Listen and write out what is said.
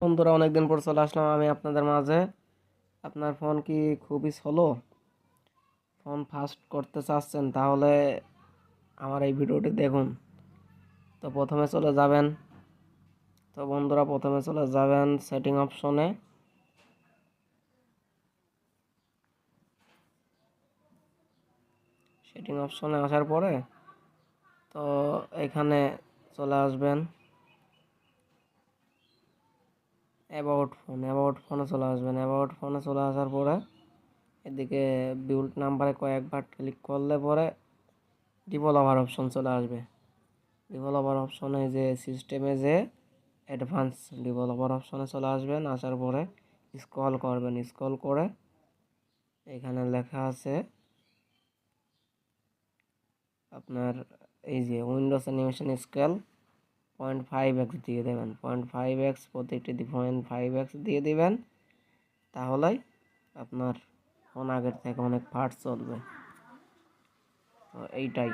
বন্ধুরা, অনেকদিন পর চলে আসলাম আমি আপনাদের মাঝে। আপনার ফোন কি খুবই স্লো, ফোন ফাস্ট করতে চাচ্ছেন? তাহলে আমার এই ভিডিওটি দেখুন। তো প্রথমে চলে যাবেন, সেটিং অপশনে। আসার পরে তো এখানে চলে আসবেন অ্যাবাউট ফোনে চলে আসার পরে এদিকে বিল্ড নাম্বারে কয়েকবার ক্লিক করলে পরে ডেভেলপার অপশন চলে আসবে। ডেভেলপার অপশনে যে সিস্টেমে যে অ্যাডভান্স ডেভেলপার অপশনে চলে আসবেন। আসার পরে স্ক্রল করবেন, স্ক্রল করে এখানে লেখা আছে আপনার এই যে উইন্ডোজ অ্যানিমেশন স্কেল 0.5x দিয়ে দেবেন। 0.5x প্রতিটি 0.5x দিয়ে দিবেন, তাহলেই আপনার ফোন আগের থেকে অনেক ফাস্ট চলবে। তো এইটাই।